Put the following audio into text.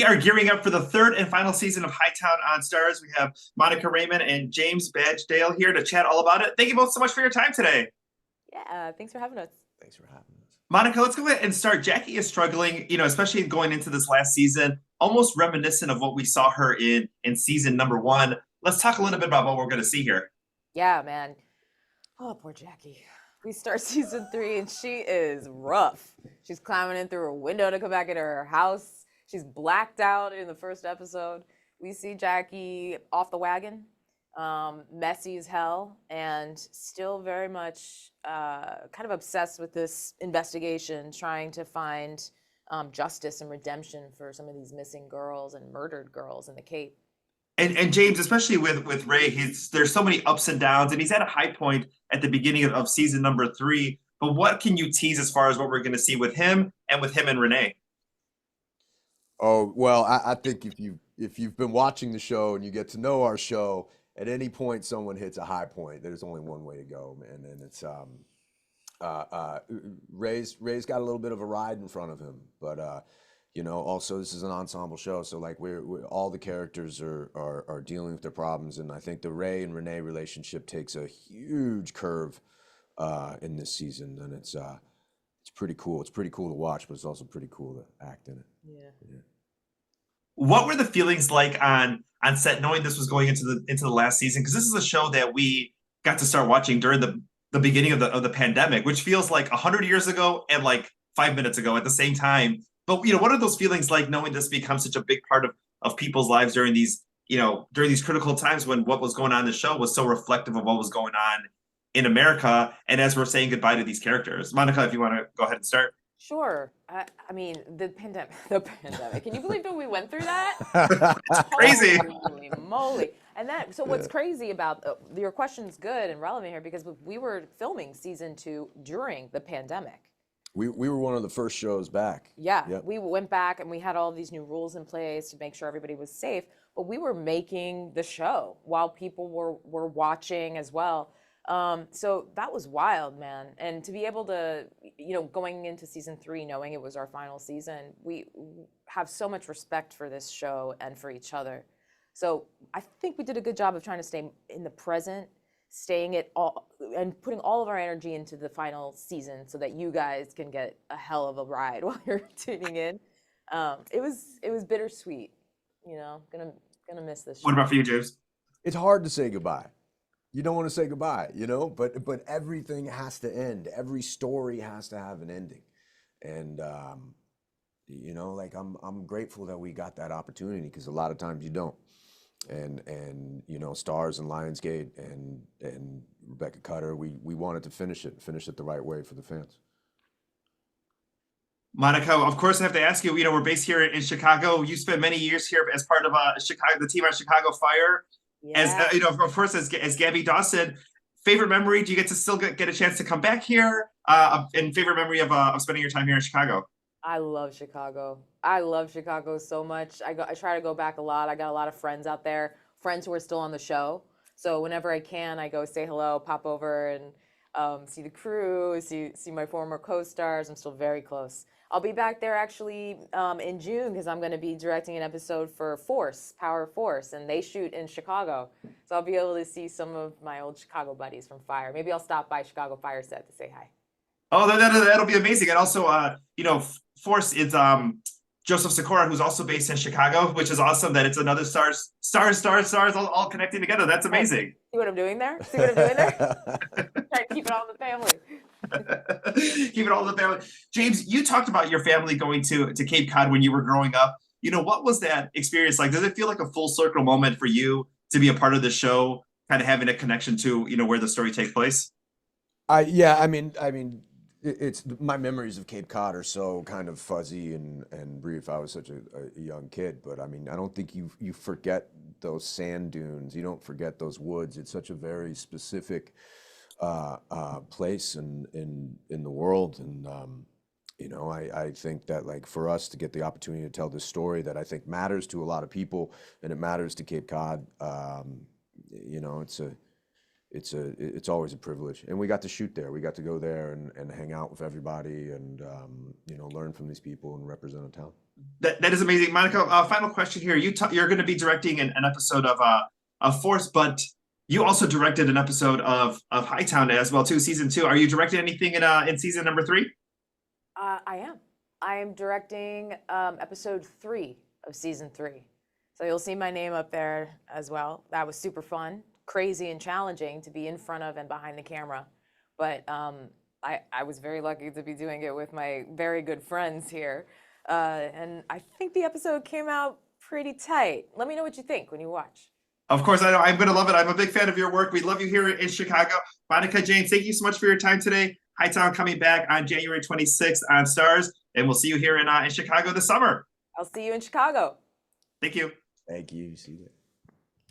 are gearing up for the third and final season of Hightown on Stars. We have Monica Raymund and James Badgedale here to chat all about it. Thank you both so much for your time today. Yeah, thanks for having us. Thanks for having us. Monica, let's go ahead and start. Jackie is struggling, especially going into this last season, almost reminiscent of what we saw her in season number one. Let's talk a little bit about what we're going to see here. Yeah, man. Oh, poor Jackie. We start season 3 and she is rough. She's climbing in through a window to come back into her house. She's blacked out in the first episode. We see Jackie off the wagon, messy as hell, and still very much kind of obsessed with this investigation, trying to find justice and redemption for some of these missing girls and murdered girls in the Cape. And James, especially with Ray, there's so many ups and downs, and he's at a high point at the beginning of season number 3. But what can you tease as far as what we're going to see with him and Renee? Oh, well, I think if you've been watching the show and you get to know our show, at any point someone hits a high point, there's only one way to go, man, and it's Ray's got a little bit of a ride in front of him, but also this is an ensemble show, so like we're all the characters are dealing with their problems, and I think the Ray and Renee relationship takes a huge curve in this season, and it's pretty cool. It's pretty cool to watch, but it's also pretty cool to act in it. Yeah. What were the feelings like on set, knowing this was going into the last season? Because this is a show that we got to start watching during the beginning of the pandemic, which feels like 100 years ago and like 5 minutes ago at the same time. But what are those feelings like knowing this becomes such a big part of people's lives during these critical times when what was going on in the show was so reflective of what was going on in America, and as we're saying goodbye to these characters? Monica, if you want to go ahead and start. Sure. I mean, the pandemic. Can you believe that we went through that? It's crazy. Holy moly. And so what's crazy about your question's good and relevant here, because we were filming season 2 during the pandemic. We were one of the first shows back. Yeah, Yep. We went back and we had all these new rules in place to make sure everybody was safe, but we were making the show while people were watching as well. So that was wild, man. And to be able to, going into season 3, knowing it was our final season, we have so much respect for this show and for each other. So I think we did a good job of trying to stay in the present, staying it all and putting all of our energy into the final season so that you guys can get a hell of a ride while you're tuning in. It was bittersweet, gonna miss this show. What about for you, James? It's hard to say goodbye. You don't want to say goodbye, but everything has to end. Every story has to have an ending. And I'm grateful that we got that opportunity, because a lot of times you don't. And Stars and Lionsgate and Rebecca Cutter, we wanted to finish it the right way for the fans. Monica, of course, I have to ask you, we're based here in Chicago. You spent many years here as part of the team on Chicago Fire. Yeah. As of course, as Gabby Dawson, favorite memory? Do you get to still get a chance to come back here? And favorite memory of spending your time here in Chicago? I love Chicago. I love Chicago so much. I try to go back a lot. I got a lot of friends out there, friends who are still on the show. So whenever I can, I go say hello, pop over and see the crew, see my former co-stars. I'm still very close. I'll be back there actually in June, because I'm going to be directing an episode for Power Force, and they shoot in Chicago. So I'll be able to see some of my old Chicago buddies from Fire. Maybe I'll stop by Chicago Fire set to say hi. Oh, that'll be amazing. And also, Force is Joseph Sikora, who's also based in Chicago, which is awesome that it's another stars all connecting together. That's amazing. See what I'm doing there? Trying to keep it all in the family. Keep it all in the family. James, you talked about your family going to Cape Cod when you were growing up. What was that experience like? Does it feel like a full circle moment for you to be a part of the show, kind of having a connection to, where the story takes place? It's my memories of Cape Cod are so kind of fuzzy and brief. I was such a young kid, but I don't think you forget those sand dunes. You don't forget those woods. It's such a very specific place in the world, and I think that, like, for us to get the opportunity to tell this story that I think matters to a lot of people, and it matters to Cape Cod, it's always a privilege. And we got to shoot there. We got to go there and hang out with everybody and learn from these people and represent a town. That is amazing, Monica. Final question here: you're going to be directing an episode of Force, but you also directed an episode of Hightown as well too, season 2. Are you directing anything in season number 3? I am. I am directing episode 3 of season 3. So you'll see my name up there as well. That was super fun, crazy, and challenging to be in front of and behind the camera. But I was very lucky to be doing it with my very good friends here. And I think the episode came out pretty tight. Let me know what you think when you watch. Of course, I know I'm going to love it. I'm a big fan of your work. We love you here in Chicago. Monica James, thank you so much for your time today. Hightown coming back on January 26th on Stars, and we'll see you here in Chicago this summer. I'll see you in Chicago. Thank you. Thank you. See you.